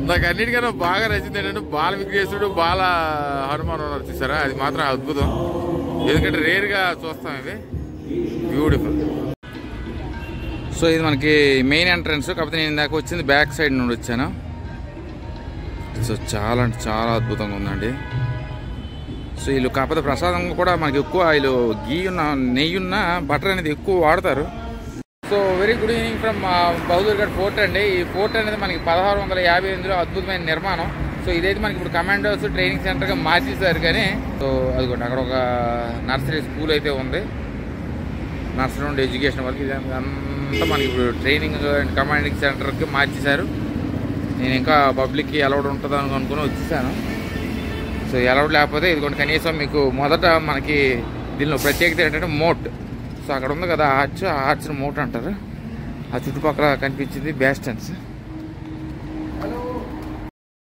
నాకు అన్నిటికన్నా బాగా నచ్చింది ఏంటంటే బాల విఘ్నేశ్వరుడు, బాల హనుమాన్ ఉన్నారు చూసారా, అది మాత్రం అద్భుతం. ఎందుకంటే రేర్గా చూస్తాం ఇది. బ్యూటిఫుల్. సో ఇది మనకి మెయిన్ ఎంట్రన్స్, కాకపోతే నేను ఇందాక వచ్చింది బ్యాక్ సైడ్ నుండి వచ్చాను. సో చాలా అంటే చాలా అద్భుతంగా ఉందండి. సో వీళ్ళు కాకపోతే ప్రసాదం కూడా మనకి ఎక్కువ వీళ్ళు గీ ఉన్న నెయ్యి ఉన్న బటర్ అనేది ఎక్కువ వాడతారు. So very good evening from Bahadurgarh fort అండి. ఈ ఫోర్ట్ అనేది మనకి 1658లో అద్భుతమైన నిర్మాణం. సో ఇదైతే మనకి ఇప్పుడు కమాండోస్ ట్రైనింగ్ సెంటర్గా మార్చేశారు. కానీ సో అదిగోండి అక్కడ ఒక నర్సరీ స్కూల్ అయితే ఉంది. నర్సరీ నుండి ఎడ్యుకేషన్ వరకు ఇదంతా మనకి ఇప్పుడు ట్రైనింగ్ అండ్ కమాండింగ్ సెంటర్కి మార్చేశారు. నేను ఇంకా పబ్లిక్కి అలౌడ్ ఉంటుందని అనుకుని వచ్చేసాను. సో అలౌడ్ లేకపోతే ఇదిగోండి కనీసం మీకు మొదట మనకి దీనిలో ప్రత్యేకత ఏంటంటే మోట్. సో అక్కడ ఉంది కదా ఆర్చ్, ఆ ఆర్చ్ని మోట్ అంటారు. ఆ చుట్టుపక్కల కనిపించింది బ్యాస్టన్స్.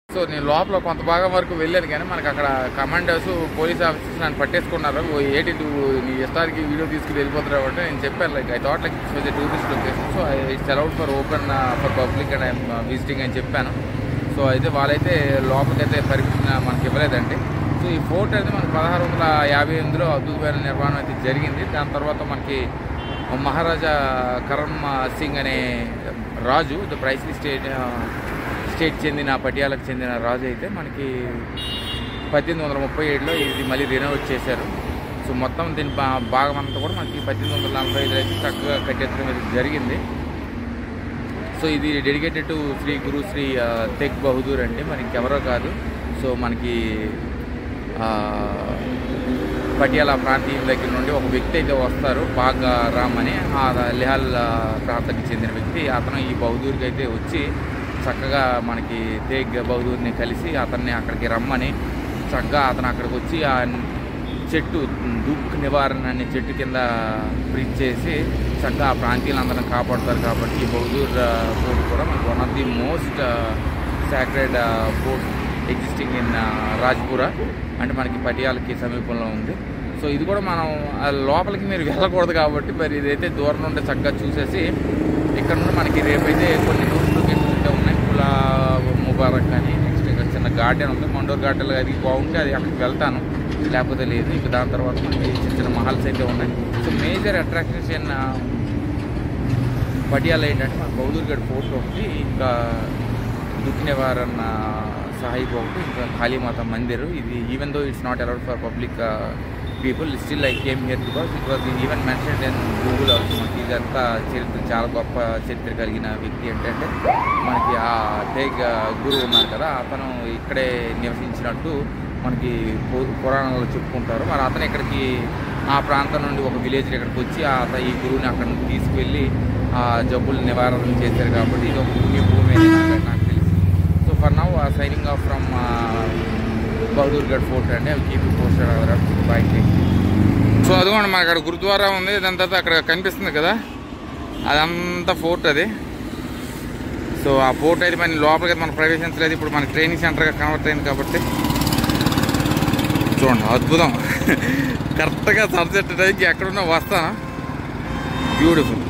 సో నేను లోపల కొంత భాగం వరకు వెళ్ళాను కానీ మనకి అక్కడ కమాండర్స్ పోలీస్ ఆఫీసర్స్ నన్ను పట్టేసుకున్నారు. ఏంటి నువ్వు నీ ఇష్టానికి వీడియో తీసుకుని వెళ్ళిపోతున్నావు అంటే నేను చెప్పాను like I thought like it's a tourist location. So it's allowed for open for public and I'm visiting అని చెప్పాను. సో అయితే వాళ్ళైతే లోపలికైతే పర్మిషన్ మనకి ఇవ్వలేదండి. సో ఈ ఫోర్ట్ అయితే మనకి 1658లో అద్భుతమైన నిర్మాణం అయితే జరిగింది. దాని తర్వాత మనకి మహారాజా కరణ్ సింగ్ అనే రాజు, ద ప్రైస్లీ స్టేట్ చెందిన పటియాలకు చెందిన రాజు అయితే మనకి 1837లో ఇది మళ్ళీ రినోవేట్ చేశారు. సో మొత్తం దీని భాగం అంతా కూడా మనకి 1845 అయితే చక్కగా కట్టేయడం అయితే జరిగింది. సో ఇది డెడికేటెడ్ టు శ్రీ గురు శ్రీ తెగ్ బహదూర్ అండి, మరి ఇంకెవరో కాదు. సో మనకి పటియాలా ప్రాంతీయం దగ్గర నుండి ఒక వ్యక్తి అయితే వస్తారు, బాగా రామ్ అని, ఆ లిహాల్ ప్రాంతానికి చెందిన వ్యక్తి. అతను ఈ బహదూర్కి అయితే వచ్చి చక్కగా మనకి తేగ్ బహదూర్ని కలిసి అతన్ని అక్కడికి రమ్మని చక్కగా అతను అక్కడికి వచ్చి ఆ చెట్టు దుఃఖ నివారణ అనే చెట్టు కింద బ్రిడ్జ్ చేసి చక్కగా ఆ ప్రాంతీయులందరిని కాపాడుతారు. కాబట్టి ఈ బహదూర్ ఫోర్ట్ కూడా మనకి one of the most sacred fort existing in Rajpura, అంటే మనకి పటియాలకి సమీపంలో ఉంది. సో ఇది కూడా మనం లోపలికి మీరు వెళ్ళకూడదు కాబట్టి మరి ఇదైతే దూరం నుండి చక్కగా చూసేసి ఇక్కడ నుండి మనకి రేపైతే కొన్ని టూరిస్ట్ లొకేషన్స్ అయితే ఉన్నాయి. కులా ముబారక్ కానీ, నెక్స్ట్ ఇక్కడ చిన్న గార్డెన్ ఉంది, మండోర్ గార్డెన్, అది బాగుంటే అది అక్కడికి వెళ్తాను, లేకపోతే లేదు. ఇంకా దాని తర్వాత మనకి చిన్న చిన్న మహల్స్ అయితే ఉన్నాయి. So major attractions in Patiala ఏంటంటే మన బహదూర్గఢ్ ఫోర్ట్ ఒకటి, ఇంకా దుఃఖ నివారణ సాహిబ్ ఒకటి, ఇంకా కాళీమాత మందిర్. ఇది even though it's not allowed for public people, still I came here because it was even mentioned in Google also. మనకి ఇదంతా చరిత్ర, చాలా గొప్ప చరిత్ర కలిగిన వ్యక్తి ఏంటంటే మనకి ఆ తేగ్ గురు ఉన్నారు కదా, అతను ఇక్కడే నివసించినట్టు మనకి పురాణాలు చెప్పుకుంటారు. మరి అతను ఇక్కడికి ఆ ప్రాంతం నుండి ఒక విలేజ్ ఇక్కడికి వచ్చి ఈ గురువుని అక్కడ నుండి తీసుకువెళ్ళి ఆ జబ్బులు నివారణ చేశారు. కాబట్టి ఇది ఒక పుణ్య భూమి నాకు తెలిసి. So for now signing off from Bahadurgarh fort అండి. అవి కీప్ పోస్టెడ్ బై. సో అదిగోండి మనకి అక్కడ గురుద్వారా ఉంది, దాని తర్వాత అక్కడ కనిపిస్తుంది కదా అదంతా ఫోర్ట్ అది. సో ఆ ఫోర్ట్ అయితే మన లోపలికి మనకు ప్రవేశించలేదు, ఇప్పుడు మనకి ట్రైనింగ్ సెంటర్గా కన్వర్ట్ అయింది కాబట్టి చూడండి అద్భుతం. కరెక్ట్గా సన్సెట్ టైంకి ఎక్కడున్నా వస్తాను. బ్యూటిఫుల్.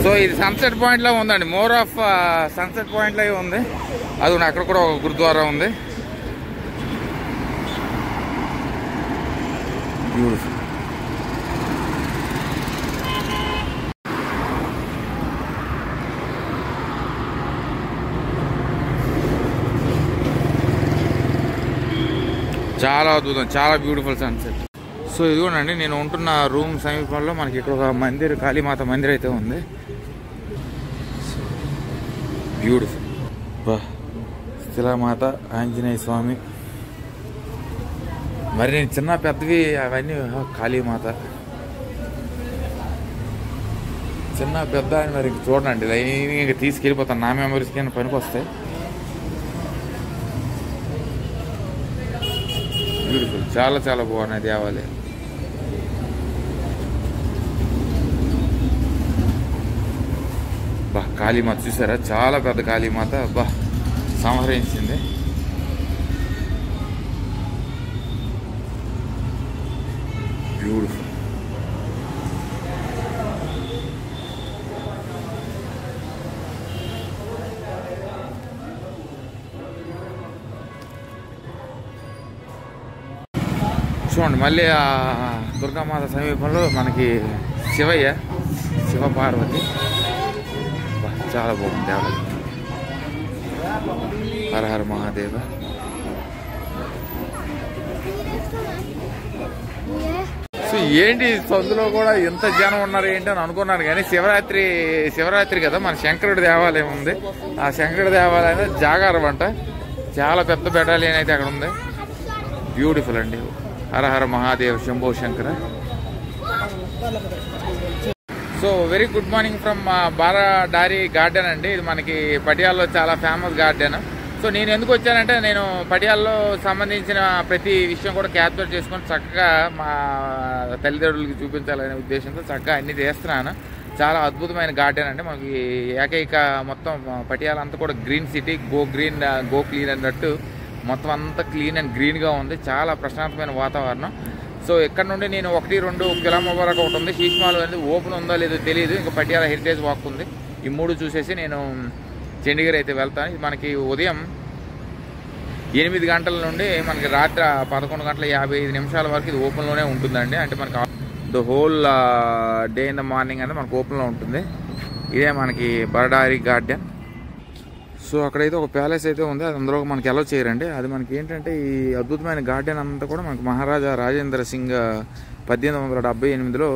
సో ఇది సన్సెట్ పాయింట్లో ఉందండి, మోర్ ఆఫ్ సన్సెట్ పాయింట్లో ఉంది. అది అక్కడ కూడా ఒక గురుద్వారా ఉంది. బ్యూటిఫుల్. చాలా అద్భుతం, చాలా బ్యూటిఫుల్ సన్సెట్. సో ఇదిగోనండి నేను ఉంటున్న రూమ్ సమీపంలో మనకి ఇక్కడ ఒక మందిర్, కాళీమాత మందిర్ అయితే ఉంది. బ్యూటిఫుల్. స్థిలామాత, ఆంజనేయ స్వామి, మరి నేను చిన్న పెద్దవి అవన్నీ కాళీమాత, చిన్న పెద్ద అని మరి చూడండి లైన్ ఇంకా తీసుకెళ్ళిపోతాను, నా మెమరీస్కి అయినా పనికి వస్తాయి. బ్యూటిఫుల్, చాలా చాలా బాగున్నాయి దేవాలయం. బా కాళీమాత చూసారా, చాలా పెద్ద కాళీమాత, బా సంహరించింది. బ్యూటిఫుల్. చూడండి మళ్ళీ ఆ దుర్గామాత సమీపంలో మనకి శివ పార్వతి చాలా బాగుంది దేవాలయం. హర హర మహాదేవ. సో ఏంటి సందులో కూడా ఎంత జనం ఉన్నారు ఏంటి అని అనుకున్నాను, కానీ శివరాత్రి కదా, మన శంకరుడి దేవాలయం ఉంది. ఆ శంకరుడి దేవాలయం జాగారం అంట, చాలా పెద్ద బెటాలియన్ అయితే అక్కడ ఉంది. బ్యూటిఫుల్ అండి. Hara Hara Mahadev Shambho Shankara. So very good morning from Baradari garden అండి. ఇది మనకి పటియాలలో చాలా ఫేమస్ గార్డెన్. సో నేను ఎందుకు వచ్చానంటే, నేను పటియాలలో సంబంధించిన ప్రతి విషయం కూడా క్యాప్చర్ చేసుకొని చక్కగా మా తల్లిదండ్రులకి చూపించాలనే ఉద్దేశంతో చక్కగా అన్ని చేస్తున్నాను. చాలా అద్భుతమైన గార్డెన్ అండి. మనకి ఏకైక మొత్తం పటియాల అంతా కూడా green city, go green go clean అన్నట్టు మొత్తం అంతా క్లీన్ అండ్ గ్రీన్గా ఉంది. చాలా ప్రశాంతమైన వాతావరణం. సో ఇక్కడ నుండి నేను 1-2 కిలోమీటర్ వరకు ఒకటి ఉంది. శీష్మాలు అనేది ఓపెన్ ఉందో లేదో తెలియదు. ఇంకా పటియాల హెరిటేజ్ వాక్ ఉంది. ఈ 3 చూసేసి నేను చండీగఢ్ అయితే వెళ్తాను. ఇది మనకి ఉదయం 8 గంటల నుండి మనకి రాత్రి 11:55 వరకు ఇది ఓపెన్లోనే ఉంటుందండి. అంటే మనకి the whole day in the morning అనేది మనకు ఓపెన్లో ఉంటుంది. ఇదే మనకి బరడారి గార్డెన్. సో అక్కడైతే ఒక ప్యాలెస్ అయితే ఉంది, అది అందులో మనకి అలౌ చేయరండి. అది మనకి ఏంటంటే, ఈ అద్భుతమైన గార్డెన్ అంతా కూడా మనకి మహారాజా రాజేంద్ర సింగ్ 1878లో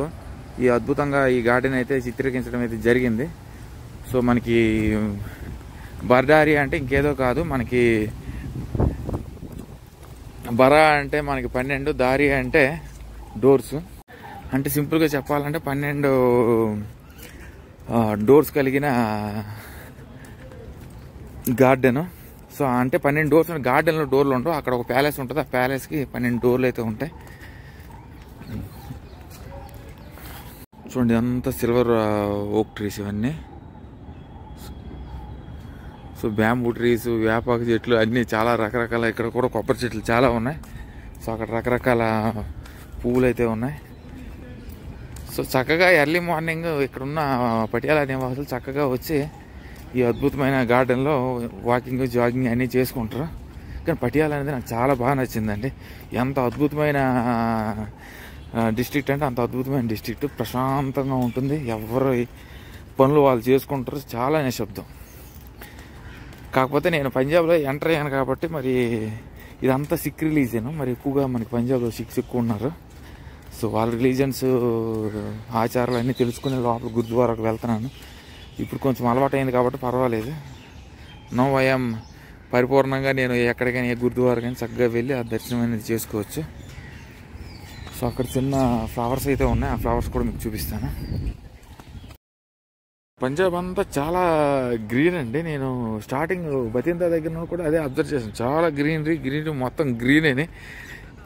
ఈ అద్భుతంగా ఈ గార్డెన్ అయితే చిత్రీకరించడం అయితే జరిగింది. సో మనకి బర్డారి అంటే ఇంకేదో కాదు, మనకి బరా అంటే మనకి 12, దారి అంటే డోర్స్. అంటే సింపుల్గా చెప్పాలంటే 12 డోర్స్ కలిగిన గార్డెన్. సో అంటే 12 డోర్స్ గార్డెన్లో డోర్లు ఉంటాయి. అక్కడ ఒక ప్యాలెస్ ఉంటుంది, ఆ ప్యాలెస్కి 12 డోర్లు అయితే ఉంటాయి. చూడండి అంతా సిల్వర్ ఓక్ ట్రీస్ ఇవన్నీ. సో బ్యాంబూ ట్రీస్, వేపాకు చెట్లు అన్నీ చాలా రకరకాల. ఇక్కడ కూడా కొబ్బరి చెట్లు చాలా ఉన్నాయి. సో అక్కడ రకరకాల పువ్వులు అయితే ఉన్నాయి. సో చక్కగా ఎర్లీ మార్నింగ్ ఇక్కడున్న పటియాల నివాసులు చక్కగా వచ్చి ఈ అద్భుతమైన గార్డెన్లో వాకింగ్, జాగింగ్ అన్నీ చేసుకుంటారు. కానీ పటియాల అనేది నాకు చాలా బాగా నచ్చిందండి. ఎంత అద్భుతమైన డిస్ట్రిక్ట్ అంటే అంత అద్భుతమైన డిస్ట్రిక్ట్. ప్రశాంతంగా ఉంటుంది, ఎవరు పనులు వాళ్ళు చేసుకుంటారు, చాలా నిశ్శబ్దం. కాకపోతే నేను పంజాబ్లో ఎంటర్ అయ్యాను కాబట్టి మరి ఇదంతా సిక్ రిలీజియన్. మరి ఎక్కువగా మనకి పంజాబ్లో సిక్స్ ఎక్కువ ఉన్నారు. సో వాళ్ళ రిలీజియన్స్ ఆచారాలు అన్నీ తెలుసుకునే లోపల గురుద్వారాకు వెళ్తున్నాను. ఇప్పుడు కొంచెం అలవాటు అయింది కాబట్టి పర్వాలేదు. నో ఐఎమ్ పరిపూర్ణంగా నేను ఎక్కడికైనా ఏ గురుద్వారా కానీ చక్కగా వెళ్ళి ఆ దర్శనం అనేది చేసుకోవచ్చు. సో అక్కడ చిన్న ఫ్లవర్స్ అయితే ఉన్నాయి, ఆ ఫ్లవర్స్ కూడా మీకు చూపిస్తాను. పంజాబ్ అంతా చాలా గ్రీన్ అండి. నేను స్టార్టింగ్ బతిందా దగ్గర కూడా అదే అబ్జర్వ్ చేశాను. చాలా గ్రీనరీ మొత్తం గ్రీన్ అని.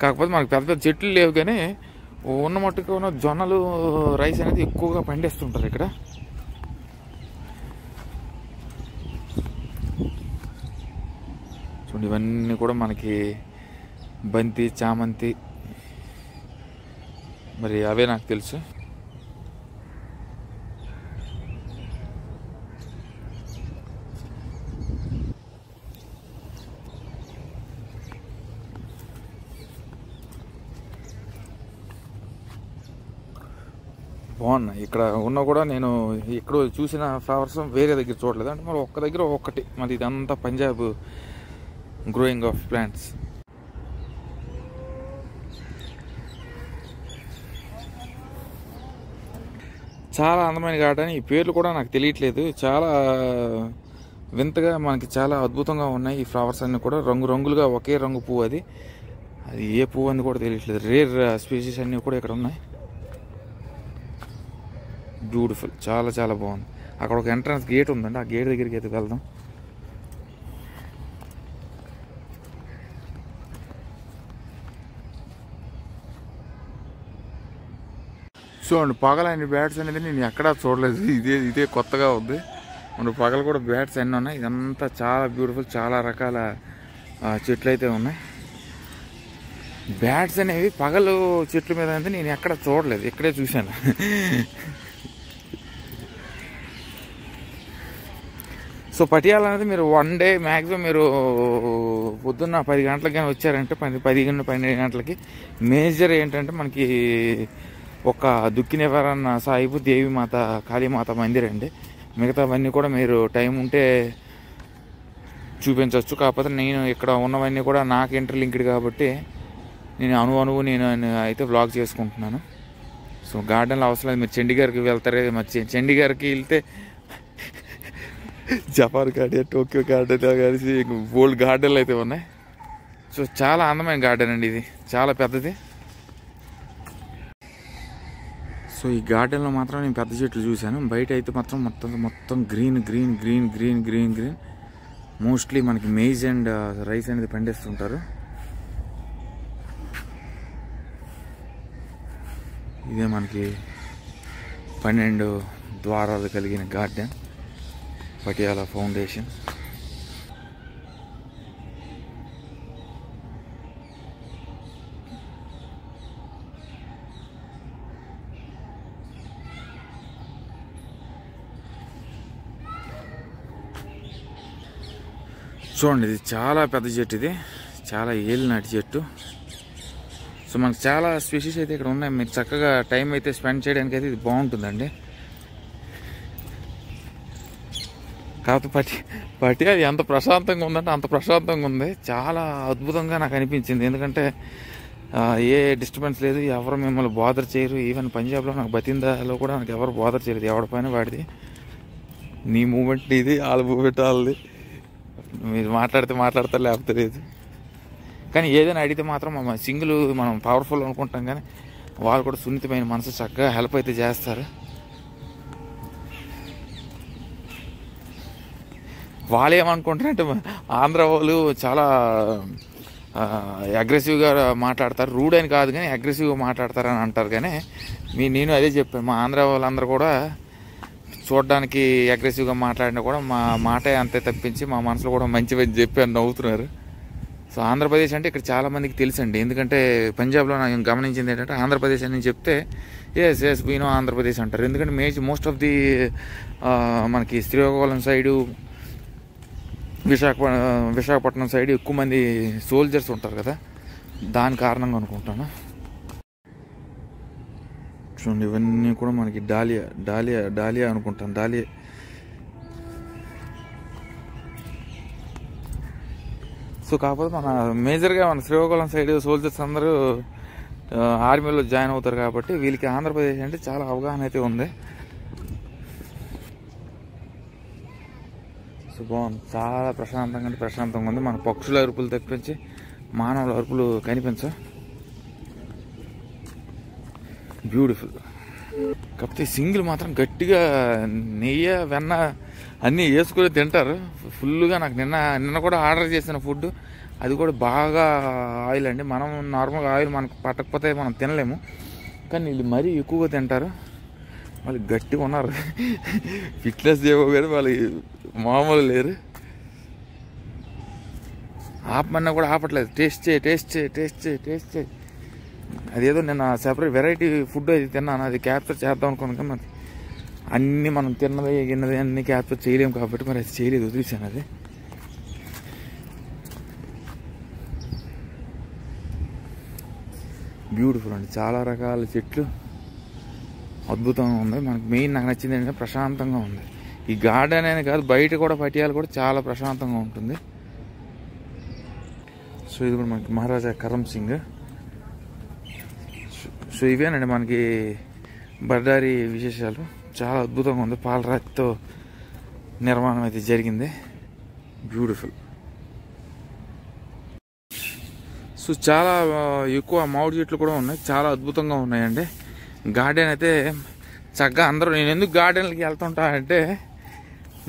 కాకపోతే మనకు పెద్ద పెద్ద చెట్లు లేవు, కానీ ఉన్న మట్టుకు ఉన్న జొన్నలు, రైస్ అనేది ఎక్కువగా పండిస్తుంటారు ఇక్కడ. చూడండి ఇవన్నీ కూడా మనకి బంతి, చామంతి, మరి అవే నాకు తెలుసు. బాగున్నాయి. ఇక్కడ ఉన్న కూడా నేను ఇక్కడ చూసిన ఫ్లవర్స్ వేరే దగ్గర చూడలేదు. అంటే మరి ఒక్క దగ్గర ఒక్కటి. మరి ఇదంతా పంజాబ్ గ్రోయింగ్ ఆఫ్ ప్లాంట్స్. చాలా అందమైన గార్డెన్. ఈ పేర్లు కూడా నాకు తెలియట్లేదు. చాలా వింతగా మనకి చాలా అద్భుతంగా ఉన్నాయి ఈ ఫ్లవర్స్ అన్నీ కూడా. రంగురంగులుగా ఒకే రంగు పువ్వు. అది ఏ పువ్వు అని కూడా తెలియట్లేదు. రేర్ స్పీసీస్ అన్నీ కూడా ఇక్కడ ఉన్నాయి. బ్యూటిఫుల్, చాలా చాలా బాగుంది. అక్కడ ఒక ఎంట్రన్స్ గేట్ ఉందండి, ఆ గేట్ దగ్గరికి అయితే వెళ్దాం. చూడండి పగలని బ్యాట్స్ అనేది నేను ఎక్కడా చూడలేదు. ఇదే కొత్తగా ఉంది. మన పగలు కూడా బ్యాట్స్ అన్నీ ఉన్నాయి. ఇదంతా చాలా బ్యూటిఫుల్, చాలా రకాల చెట్లు అయితే ఉన్నాయి. బ్యాట్స్ అనేవి పగలు చెట్ల మీద అయితే నేను ఎక్కడ చూడలేదు, ఇక్కడే చూశాను. సో పటియాలా అనేది మీరు వన్ డే మ్యాక్సిమం మీరు పొద్దున్న 10 గంటలకి కానీ వచ్చారంటే 12 గంటలకి మేజర్ ఏంటంటే మనకి ఒక దుక్కి నివారణ సాహిబు దేవిమాత కాళీమాత మందిర్ అండి. మిగతావన్నీ కూడా మీరు టైం ఉంటే చూపించవచ్చు. కాకపోతే నేను ఇక్కడ ఉన్నవన్నీ కూడా నాకు ఇంటర్లింక్డ్ కాబట్టి నేను అణువు నేను అయితే వ్లాగ్ చేసుకుంటున్నాను. సో గార్డెన్లో అవసరం లేదు, మీరు చండీగఢ్కి వెళ్తారే, మరి చండీగఢ్కి వెళ్తే జపాన్ గార్డెన్, టోక్యో గార్డెన్ కలిసి ఓల్డ్ గార్డెన్లు అయితే ఉన్నాయి. సో చాలా అందమైన గార్డెన్ అండి, ఇది చాలా పెద్దది. సో ఈ గార్డెన్లో మాత్రం నేను పెద్ద చెట్లు చూశాను, బయట అయితే మాత్రం మొత్తం green green green green green green. Mostly మనకి మేజ్ అండ్ రైస్ అనేది పండిస్తుంటారు. ఇదే మనకి 12 ద్వారాలు కలిగిన గార్డెన్, పటియాలా ఫౌండేషన్. చూడండి, ఇది చాలా పెద్ద చెట్టు, ఇది చాలా ఏళ్ళు నాటి చెట్టు. సో మనకు చాలా స్పెషీస్ అయితే ఇక్కడ ఉన్నాయి, మీరు చక్కగా టైం అయితే స్పెండ్ చేయడానికి అయితే ఇది బాగుంటుందండి. కాకపోతే పటియాలా ఎంత ప్రశాంతంగా ఉందంటే అంత ప్రశాంతంగా ఉంది, చాలా అద్భుతంగా నాకు అనిపించింది. ఎందుకంటే ఏ డిస్టర్బెన్స్ లేదు, ఎవరు మిమ్మల్ని బాదర్ చేయరు. ఈవెన్ పంజాబ్లో నాకు బతిందాలో కూడా నాకు ఎవరు బాదర్ చేయలేదు, ఎవరి పైన వాడిది. నీ మూమెంట్ ఇది, వాళ్ళ మూమెంట్ వాళ్ళది, మీరు మాట్లాడతారు లేకపోతే లేదు. కానీ ఏదైనా అడిగితే మాత్రం సింగిల్ మనం పవర్ఫుల్ అనుకుంటాం, కానీ వాళ్ళు కూడా సున్నితమైన మనసు, చక్కగా హెల్ప్ అయితే చేస్తారు. వాళ్ళు ఏమనుకుంటారంటే ఆంధ్ర వాళ్ళు చాలా అగ్రెసివ్గా మాట్లాడతారు, రూడ్ అని కాదు కానీ అగ్రెసివ్గా మాట్లాడతారని అంటారు. కానీ నేను అదే చెప్పాను, మా ఆంధ్ర వాళ్ళందరూ కూడా చూడడానికి అగ్రెసివ్గా మాట్లాడినా కూడా మా మాటే అంతే తప్పించి మా మనసులో కూడా మంచివని చెప్పి అని నవ్వుతున్నారు. సో ఆంధ్రప్రదేశ్ అంటే ఇక్కడ చాలామందికి తెలుసండి, ఎందుకంటే పంజాబ్లో నేను గమనించింది ఏంటంటే ఆంధ్రప్రదేశ్ అని చెప్తే ఎస్ వీనో ఆంధ్రప్రదేశ్ అంటారు. ఎందుకంటే మోస్ట్ ఆఫ్ ది మనకి శ్రీకాకుళం సైడు, విశాఖపట్నం సైడ్ ఎక్కువ మంది సోల్జర్స్ ఉంటారు కదా, దాని కారణంగా అనుకుంటాను. చూడండి, ఇవన్నీ కూడా మనకి డాలియా అనుకుంటాను, డాలియా. సో కాకపోతే మన మేజర్గా మన శ్రీకాకుళం సైడ్ సోల్జర్స్ అందరూ ఆర్మీలో జాయిన్ అవుతారు కాబట్టి వీళ్ళకి ఆంధ్రప్రదేశ్ అంటే చాలా అవగాహన అయితే ఉంది. సో బాగుంది, చాలా ప్రశాంతంగా ఉంది. మన పక్షుల అరుపులు తప్పించి మానవుల అరుపులు కనిపించవు. బ్యూటిఫుల్. కాకపోతే సింగిల్ మాత్రం గట్టిగా నెయ్యి వెన్న అన్నీ వేసుకొని తింటారు ఫుల్గా. నాకు నిన్న కూడా ఆర్డర్ చేసిన ఫుడ్ అది కూడా బాగా ఆయిల్ అండి. మనం నార్మల్గా ఆయిల్ మనకు పట్టకపోతే మనం తినలేము, కానీ వీళ్ళు మరీ ఎక్కువగా తింటారు. వాళ్ళు గట్టిగా ఉన్నారు, ఫిట్నెస్ చేయబో కానీ వాళ్ళు మామూలు లేరు. ఆపమన్నా కూడా ఆపట్లేదు, టేస్ట్ చేయి. అదేదో నేను సెపరేట్ వెరైటీ ఫుడ్ అది తిన్నాను, అది క్యాప్చర్ చేద్దాం అనుకున్నాను. మరి అన్నీ మనం గిన్నది అన్నీ క్యాప్చర్ చేయలేము కాబట్టి మరి అది చేయలేదు, వదిలేసాను. అది బ్యూటిఫుల్ అండి, చాలా రకాల చెట్లు అద్భుతంగా ఉంది. మనకు మెయిన్ నాకు నచ్చింది ఏంటంటే ప్రశాంతంగా ఉంది. ఈ గార్డెన్ అనే కాదు, బయట కూడా పటియాలా కూడా చాలా ప్రశాంతంగా ఉంటుంది. సో ఇది కూడా మనకి మహారాజా కరమ్ సింగ్. సో ఇవేనండి మనకి బర్దారి విశేషాలు. చాలా అద్భుతంగా ఉంది, పాలరాతితో నిర్మాణం అయితే జరిగింది, బ్యూటిఫుల్. సో చాలా ఎక్కువ మామిడి చెట్లు కూడా ఉన్నాయి, చాలా అద్భుతంగా ఉన్నాయండి. గార్డెన్ అయితే చక్కగా అందరూ, నేను ఎందుకు గార్డెన్లకి వెళ్తుంటా అంటే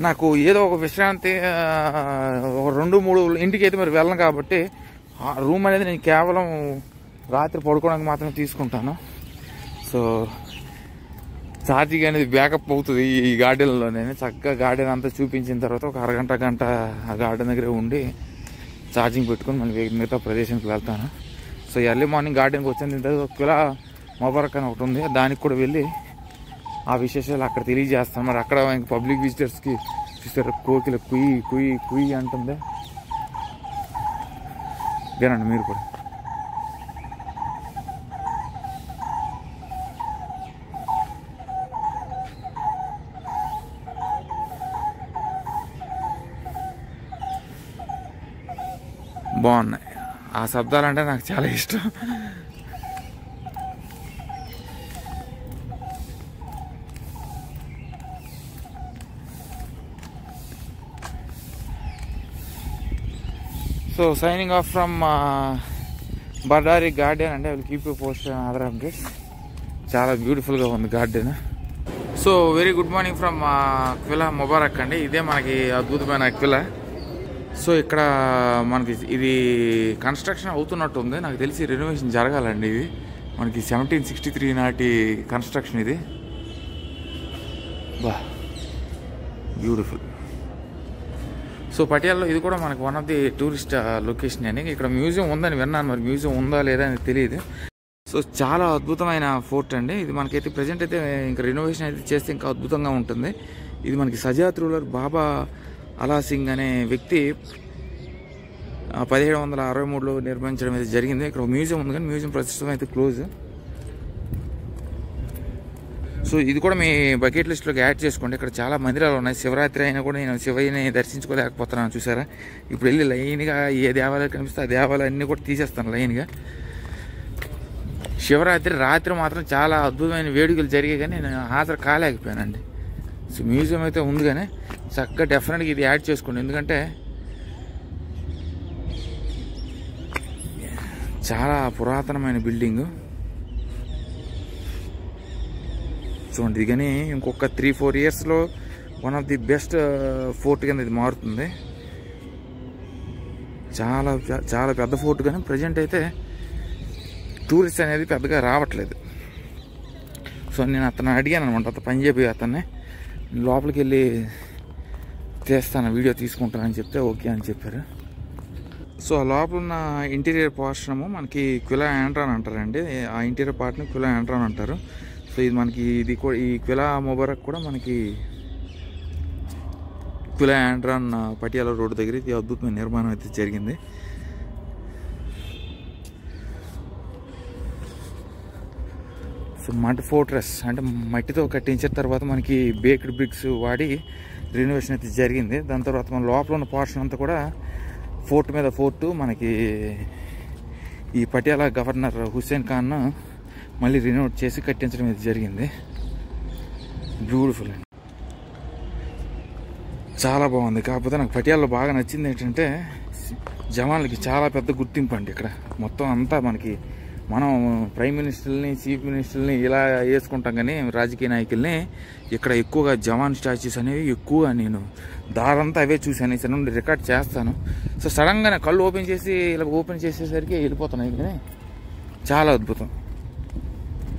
నాకు ఏదో ఒక విశ్రాంతి, ఒక 2-3 ఇంటికి అయితే మరి వెళ్ళను కాబట్టి ఆ రూమ్ అనేది నేను కేవలం రాత్రి పడుకోవడానికి మాత్రమే తీసుకుంటాను. సో ఛార్జింగ్ అనేది బ్యాకప్ అవుతుంది ఈ గార్డెన్లో. నేను చక్కగా గార్డెన్ అంతా చూపించిన తర్వాత ఒక గంట ఆ గార్డెన్ దగ్గర ఉండి ఛార్జింగ్ పెట్టుకుని మళ్ళీ మిగతా ప్రదేశానికి వెళ్తాను. సో ఎర్లీ మార్నింగ్ గార్డెన్కి వచ్చిన తర్వాత ఒక కిలా మొబరక్ అని ఒకటి ఉంది, దానికి కూడా వెళ్ళి ఆ విశేషాలు అక్కడ తెలియజేస్తాను. మరి అక్కడ పబ్లిక్ విజిటర్స్కి చూసారా కోకిల కుయ్యి కుయ్యి కుయ్యి అంటుంది. వినండి మీరు కూడా. బాగున్నాయి ఆ శబ్దాలు, అంటే నాకు చాలా ఇష్టం. So signing off from Baradari garden, అంటే I will keep you post other updates. చాలా బ్యూటిఫుల్గా ఉంది garden. So very good morning from Qila Mubarak అండి. ఇదే మనకి అద్భుతమైన క్విలా. సో ఇక్కడ మనకి ఇది కన్స్ట్రక్షన్ అవుతున్నట్టు ఉంది, నాకు తెలిసి రెనోవేషన్ జరగాలండి. ఇది మనకి 1763 నాటి కన్స్ట్రక్షన్ ఇది. బా బ్యూటిఫుల్. సో పటియాలలో ఇది కూడా మనకు one of the tourist location అని. ఇక్కడ మ్యూజియం ఉందని విన్నాను, మరి మ్యూజియం ఉందా లేదా అని తెలియదు. సో చాలా అద్భుతమైన ఫోర్ట్ అండి ఇది. మనకైతే ప్రజెంట్ అయితే ఇంకా రెనోవేషన్ అయితే చేస్తే ఇంకా అద్భుతంగా ఉంటుంది. ఇది మనకి సజాత్ రూలర్ బాబా అలా సింగ్ అనే వ్యక్తి 1763లో నిర్మించడం అయితే జరిగింది. ఇక్కడ మ్యూజియం ఉంది కానీ మ్యూజియం ప్రస్తుతం అయితే క్లోజ్. సో ఇది కూడా మీ బకెట్ లిస్ట్లోకి యాడ్ చేసుకోండి. ఇక్కడ చాలా మందిరాలు ఉన్నాయి. శివరాత్రి అయినా కూడా నేను శివయ్యని దర్శించుకోలేకపోతున్నాను చూసారా. ఇప్పుడు వెళ్ళి లైన్గా ఏ దేవాలయాలు కనిపిస్తే ఆ దేవాలయాలు అన్నీ కూడా తీసేస్తాను లైన్గా. శివరాత్రి రాత్రి మాత్రం చాలా అద్భుతమైన వేడుకలు జరిగాయి కానీ నేను హాజరు కాలేకపోయానండి. సో మ్యూజియం అయితే ఉంది కానీ చక్కగా డెఫినెట్గా ఇది యాడ్ చేసుకోండి, ఎందుకంటే చాలా పురాతనమైన బిల్డింగు. చూడండి ఇది కానీ ఇంకొక 3-4 ఇయర్స్లో one of the best fort కింద ఇది మారుతుంది. చాలా చాలా పెద్ద ఫోర్ట్ కానీ ప్రజెంట్ అయితే టూరిస్ట్ అనేది పెద్దగా రావట్లేదు. సో నేను అతను అడిగాను అనమాట, అతను పంజాబీ అతన్ని, లోపలికి వెళ్ళి తీస్తాను వీడియో తీసుకుంటానని చెప్తే ఓకే అని చెప్పారు. సో ఆ లోపల ఉన్న ఇంటీరియర్ పోర్షను మనకి క్విలా యాండ్రాన్ అంటారండి. ఆ ఇంటీరియర్ పార్ట్ని క్విలా యాండ్రాన్ అంటారు. సో ఇది మనకి ఇది కూడా ఈ క్విలా ముబారక్ కూడా మనకి క్విలా యాండ్రాన్ పటియాలా రోడ్డు దగ్గర ఇది అద్భుతమైన నిర్మాణం అయితే జరిగింది. సో మడ్ ఫోర్ట్రెస్ అంటే మట్టితో కట్టించిన తర్వాత మనకి బేక్డ్ బ్రిక్స్ వాడి రెనోవేషన్ అయితే జరిగింది. దాని తర్వాత మన లోపల ఉన్న పోర్షన్ అంతా కూడా ఫోర్ట్ మీద ఫోర్టు మనకి ఈ పటియాలా గవర్నర్ హుస్సేన్ ఖాన్ మళ్ళీ రెనోవేట్ చేసి కట్టించడం అయితే జరిగింది. బ్యూటిఫుల్ అండి, చాలా బాగుంది. కాకపోతే నాకు పటియాలలో బాగా నచ్చింది ఏంటంటే జవాన్లకి చాలా పెద్ద గుర్తింపు అండి. ఇక్కడ మొత్తం అంతా మనకి మనం ప్రైమ్ మినిస్టర్ని చీఫ్ మినిస్టర్ని ఇలా వేసుకుంటాం కానీ రాజకీయ నాయకుల్ని ఇక్కడ ఎక్కువగా జవాన్ స్టాచ్యూస్ అనేవి ఎక్కువగా నేను దారంతా అవే చూశాను. ఇక్కడ నుండి రికార్డ్ చేస్తాను. సో సడన్గా కళ్ళు ఓపెన్ చేసి ఇలా ఓపెన్ చేసేసరికి వెళ్ళిపోతున్నాయి కానీ చాలా అద్భుతం.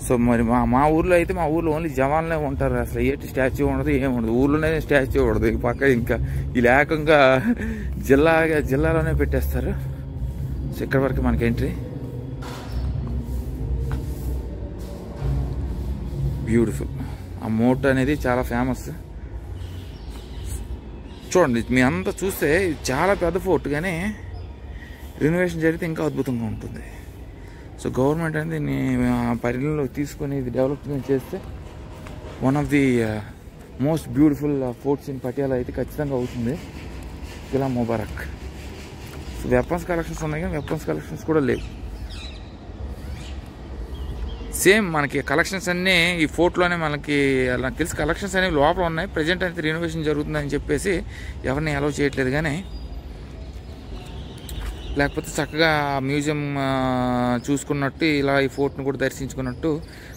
సో మరి మా ఊర్లో అయితే మా ఊర్లో ఓన్లీ జవాన్లే ఉంటారు. అసలు ఏంటి స్టాచ్యూ ఉండదు, ఏముండదు. ఊర్లోనే స్టాచ్యూ ఉండదు. ఈ పక్క ఇంకా ఈ ఏకంగా జిల్లాలోనే పెట్టేస్తారు. సో ఇక్కడ వరకు మనకి ఎంట్రీ. బ్యూటిఫుల్. ఆ మోట్ అనేది చాలా ఫేమస్. చూడండి మీ అంతా చూస్తే చాలా పెద్ద ఫోర్ట్ కానీ రెనోవేషన్ జరిగితే ఇంకా అద్భుతంగా ఉంటుంది. సో గవర్నమెంట్ అనేది దీన్ని పరిగణలో తీసుకొని ఇది డెవలప్మెంట్ చేస్తే one of the most beautiful forts in Patiala అయితే ఖచ్చితంగా అవుతుంది Qila Mubarak. So weapons collections ఉన్నాయి కానీ వెపన్స్ కలెక్షన్స్ కూడా లేవు. సేమ్ మనకి కలెక్షన్స్ అన్నీ ఈ ఫోర్ట్లోనే మనకి నాకు తెలిసి కలెక్షన్స్ అనేవి లోపల ఉన్నాయి. ప్రజెంట్ అయితే రెనోవేషన్ జరుగుతుందని చెప్పేసి ఎవరిని అలౌ చేయట్లేదు కానీ లేకపోతే చక్కగా మ్యూజియం చూసుకున్నట్టు ఇలా ఈ ఫోర్ట్ను కూడా దర్శించుకున్నట్టు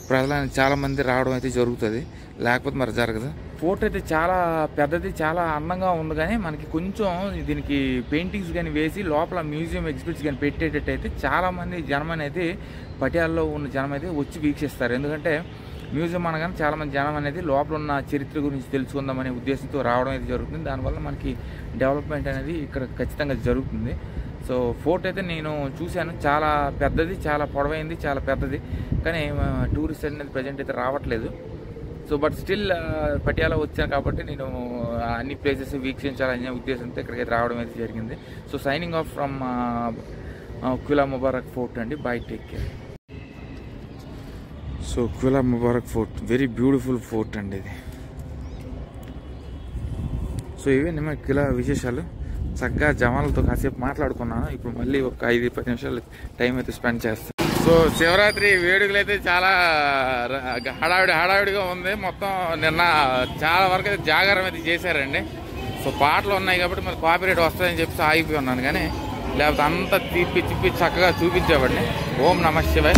ప్రజలు చాలామంది రావడం అయితే జరుగుతుంది. లేకపోతే మరి జరగదు. ఫోర్ట్ అయితే చాలా పెద్దది, చాలా అందంగా ఉంది కానీ మనకి కొంచెం దీనికి పెయింటింగ్స్ కానీ వేసి లోపల మ్యూజియం ఎగ్జిబిట్స్ కానీ పెట్టేటట్టు అయితే చాలామంది జనం అనేది పటియాలలో ఉన్న జనం అయితే వచ్చి వీక్షిస్తారు. ఎందుకంటే మ్యూజియం అనగానే చాలామంది జనం అనేది లోపల ఉన్న చరిత్ర గురించి తెలుసుకుందామనే ఉద్దేశంతో రావడం అయితే జరుగుతుంది. దానివల్ల మనకి డెవలప్మెంట్ అనేది ఇక్కడ ఖచ్చితంగా జరుగుతుంది. సో ఫోర్ట్ అయితే నేను చూశాను, చాలా పెద్దది, చాలా పొడవైంది, చాలా పెద్దది. కానీ టూరిస్ట్ అనేది ప్రజెంట్ అయితే రావట్లేదు. సో బట్ స్టిల్ పటియాలా వచ్చాను కాబట్టి నేను అన్ని ప్లేసెస్ వీక్షించాలనే ఉద్దేశంతో ఇక్కడికి రావడం అయితే జరిగింది. So signing off from Qila Mubarak fort అండి. Bye, take care. So Qila Mubarak fort very beautiful fort అండి ఇది. సో ఇవే నిమ్మ క్విలా విశేషాలు. చక్కగా జవాన్లతో కాసేపు మాట్లాడుకున్నాను. ఇప్పుడు మళ్ళీ ఒక 5-10 నిమిషాలు టైం అయితే స్పెండ్ చేస్తాను. సో శివరాత్రి వేడుకలు అయితే చాలా హడావిడిగా ఉంది. మొత్తం నిన్న చాలా వరకు అయితే జాగారం అయితే చేశారండి. సో పాటలు ఉన్నాయి కాబట్టి మరి కాపీరైట్ వస్తాయని చెప్పి ఆగిపోయి ఉన్నాను, కానీ లేకపోతే అంతా తిప్పి చక్కగా చూపించేవాడిని. ఓం నమః శివాయ.